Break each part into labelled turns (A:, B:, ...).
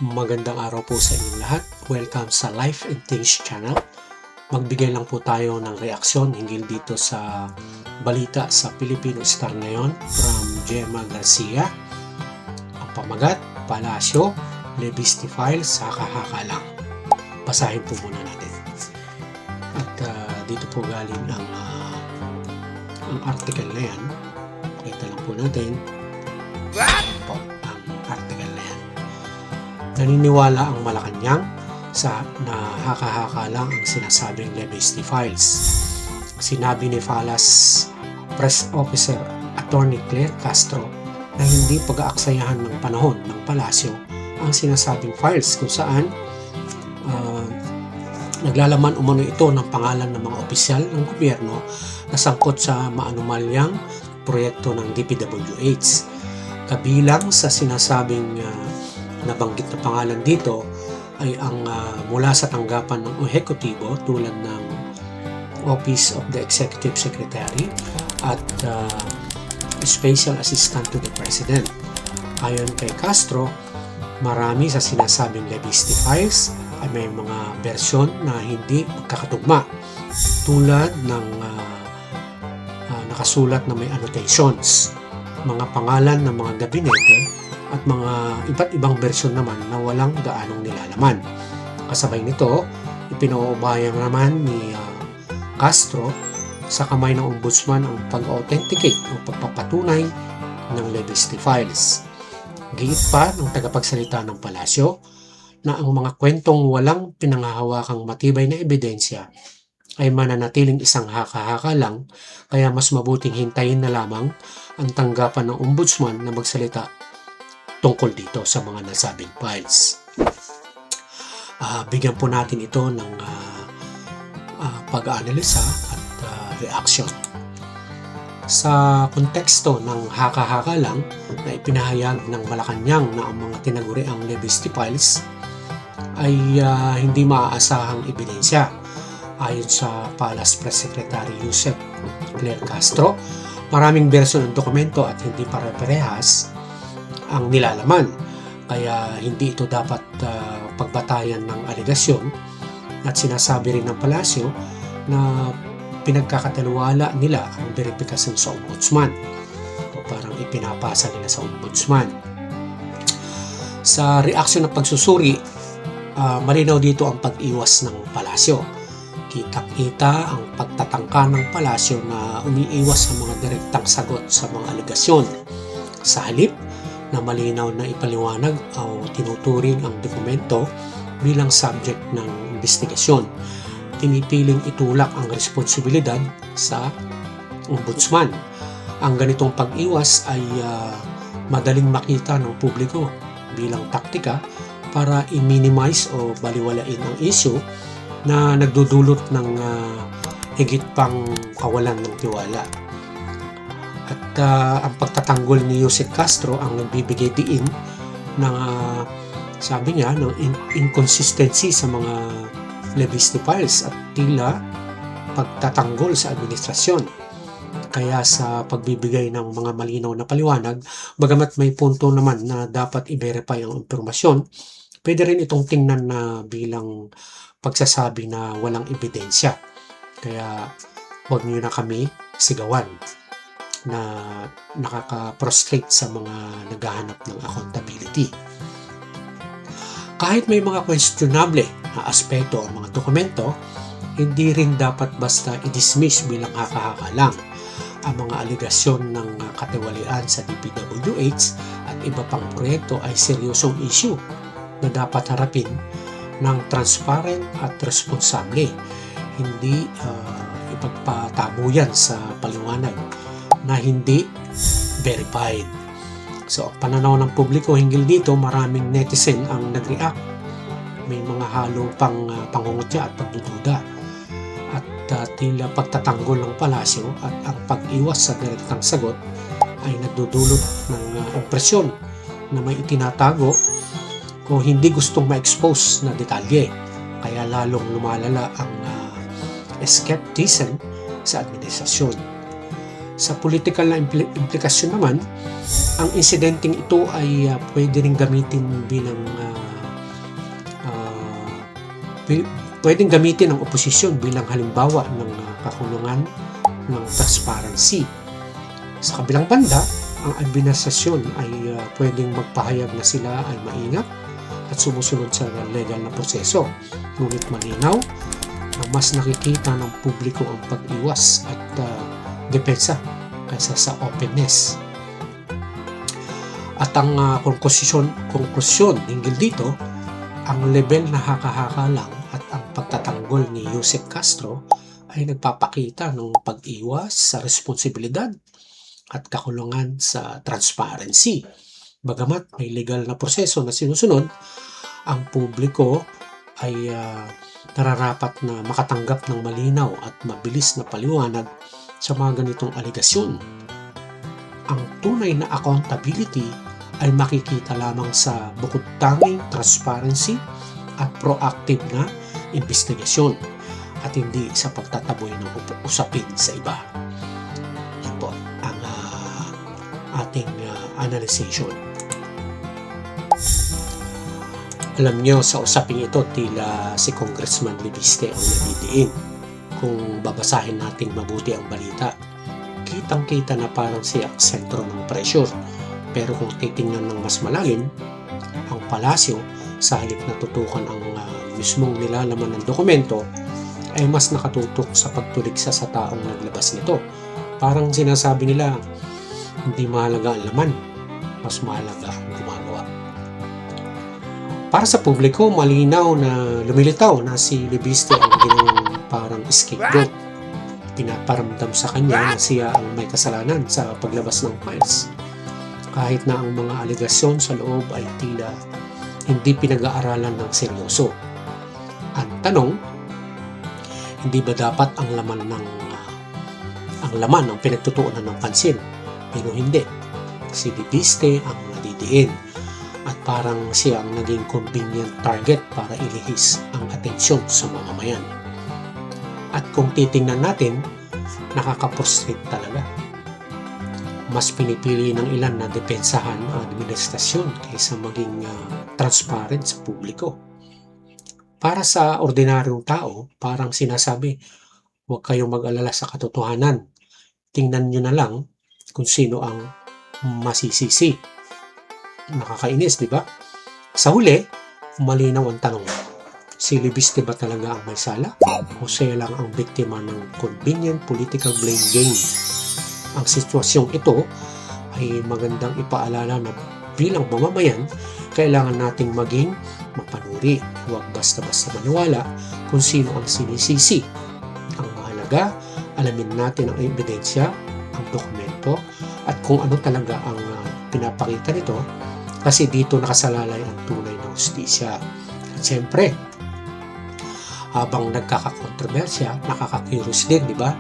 A: Magandang araw po sa inyong lahat. Welcome sa Life and Things channel. Magbigay lang po tayo ng reaksyon hinggil dito sa balita sa Filipino Star ngayon from Gemma Garcia. Ang pamagat, Palasyo, Lebiste Files, haka-haka lang. Basahin po muna natin. At dito po galing ang article na yan. Pakita lang po natin. Po, ang article na yan. Naniniwala ang Malacanang na haka-haka lang ang sinasabing Lebiste Files. Sinabi ni Falas Press Officer Attorney Claire Castro na hindi pag-aaksayahan ng panahon ng palasyo ang sinasabing files kung saan naglalaman umano ito ng pangalan ng mga opisyal ng gobyerno na sangkot sa maanumalyang proyekto ng DPWH. Kabilang sa sinasabing nabanggit na pangalan dito ay ang mula sa tanggapan ng ehekutibo tulad ng Office of the Executive Secretary at Special Assistant to the President. Ayon kay Castro, marami sa sinasabing Lebiste Files ay may mga bersyon na hindi magkakatugma tulad ng nakasulat na may annotations, mga pangalan ng mga gabinete at mga iba't ibang bersyon naman na walang gaanong nilalaman. Kasabay nito, ipinauubayan naman ni Castro sa kamay ng ombudsman ang pag-authenticate o pagpapatunay ng Lebiste Files. Giit pa ng tagapagsalita ng palasyo na ang mga kwentong walang pinanghahawakang matibay na ebidensya ay mananatiling isang haka-haka lang, kaya mas mabuting hintayin na lamang ang tanggapan ng ombudsman na magsalita tungkol dito sa mga nasabing files. Bigyan po natin ito ng pag-aanalisa at reaction. Sa konteksto ng haka-haka lang na ipinahayag ng Malacanang na ang mga tinaguriang Lebiste Files ay hindi maaasahang ebidensya. Ayon sa Palace Press Secretary Yusek Claire Castro, maraming bersyon ng dokumento at hindi pare-parehas ang nilalaman, kaya hindi ito dapat pagbatayan ng alegasyon, at sinasabi rin ng palasyo na pinagkakatiwala nila ang verifikasyon sa ombudsman o parang ipinapasa nila sa ombudsman. Sa reaksyon ng pagsusuri, malinaw dito ang pag-iwas ng palasyo. Kitang-kita ang pagtatangka ng palasyo na umiiwas sa mga direktang sagot sa mga alegasyon. Sa halip na malinaw na ipaliwanag o tinuturing ang dokumento bilang subject ng investigasyon, tinipiling itulak ang responsibilidad sa ombudsman. Ang ganitong pag-iwas ay madaling makita ng publiko bilang taktika para i-minimize o baliwalain ang issue na nagdudulot ng higit pang kawalan ng tiwala. At ang pagtatanggol ni Yusek Castro ang nagbibigay diin ng sabi niya ng inconsistency sa mga Lebiste Files at tila pagtatanggol sa administrasyon. Kaya sa pagbibigay ng mga malinaw na paliwanag, bagamat may punto naman na dapat i-verify ang impormasyon, pwede rin itong tingnan na bilang pagsasabi na walang ebidensya. Kaya huwag niyo na kami sigawan na nakaka-prostrate sa mga naghahanap ng accountability. Kahit may mga questionable na aspeto ang mga dokumento, hindi rin dapat basta i-dismiss bilang haka-haka lang. Ang mga aligasyon ng katiwalian sa DPWH at iba pang proyekto ay seryosong issue na dapat harapin ng transparent at responsable. Hindi ipagpatabo yan sa paliwanag na hindi verified. So, ang pananaw ng publiko hinggil dito, maraming netizen ang nag-react. May mga halo pang pangungutya at pagdududa. At tila pagtatanggol ng palasyo at ang pag-iwas sa direktang sagot ay nagdudulot ng impresyon na may itinatago o hindi gustong ma-expose na detalye. Kaya lalong lumalala ang skepticism sa administrasyon. Sa political na implikasyon naman, ang insidenteng ito ay pwede rin gamitin bilang Pwedeng gamitin ng oposisyon bilang halimbawa ng kakulungan ng transparency. Sa kabilang banda, ang administrasyon ay pwedeng magpahayag na sila ay maingat at sumusunod sa legal na proseso. Ngunit malinaw na mas nakikita ng publiko ang pag-iwas at depensa kaysa sa openness. At ang konklusyon hinggil dito, ang level na haka-haka lang at ang pagtatanggol ni Joseph Castro ay nagpapakita ng pag-iwas sa responsibilidad at kakulungan sa transparency. Bagamat may legal na proseso na sinusunod, ang publiko ay nararapat na makatanggap ng malinaw at mabilis na paliwanag sa mga ganitong aligasyon. Ang tunay na accountability ay makikita lamang sa bukod tanging transparency at proactive na investigasyon at hindi sa pagtataboy ng usapin sa iba. Yan po ang ating analyzation. Alam nyo, sa usaping ito, tila si Congressman Libiste ang nadidiin. Kung babasahin natin mabuti ang balita, kitang-kita na parang siya ang sentro ng pressure. Pero kung titingnan ng mas malalim, ang palasyo, sa halip na tutukan ang mismong nilalaman ng dokumento, ay mas nakatutok sa pagtuligsa sa taong naglabas nito. Parang sinasabi nila, hindi mahalaga ang laman, mas mahalaga ang gumagawa. Para sa publiko, malinaw na lumilitaw na si Libiste ang ginawang parang scapegoat. Pinaparamdam sa kanya na siya ang may kasalanan sa paglabas ng files. Kahit na ang mga aligasyon sa loob ay tila hindi pinag-aaralan ng seryoso. Ang tanong, hindi ba dapat ang laman ang pinagtutuunan ng pansin? Pero hindi. Si Libiste ang nadidiin at parang siya ang naging convenient target para ilihis ang atensyon sa mamamayan. At kung titingnan natin, nakaka-frustrate talaga. Mas pinipili ng ilan na depensahan ang administrasyon kaysa maging transparent sa publiko. Para sa ordinaryong tao, parang sinasabi, huwag kayong mag-alala sa katotohanan. Tingnan nyo na lang kung sino ang masisisi. Nakakainis, di ba? Sa huli, malinaw ang tanong. Si Libiste ba talaga ang may sala? O siya lang ang biktima ng convenient political blame game? Ang sitwasyong ito ay magandang ipaalala na bilang mamamayan, kailangan nating maging mapanuri. Huwag basta-basta maniwala kung sino ang sinisisi. Ang mahalaga, alamin natin ang ebidensya, ang dokumento, at kung ano talaga ang pinapakita nito, kasi dito nakasalalay ang tunay na hustisya. At siyempre, habang nagkakakontrobersya, nakaka-curious din, di ba?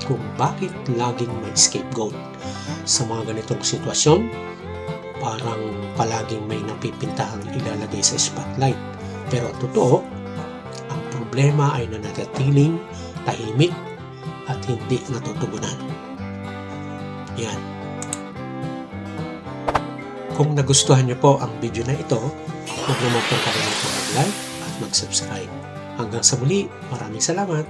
A: Kung bakit laging may scapegoat. Sa mga ganitong sitwasyon, parang palaging may napipintahang ilalagay sa spotlight. Pero ang totoo, ang problema ay nananatiling tahimik at hindi natutugunan. Yan. Kung nagustuhan niyo po ang video na ito, huwag naman pong kalimutan mag-like at mag-subscribe. Hanggang sa muli, maraming salamat!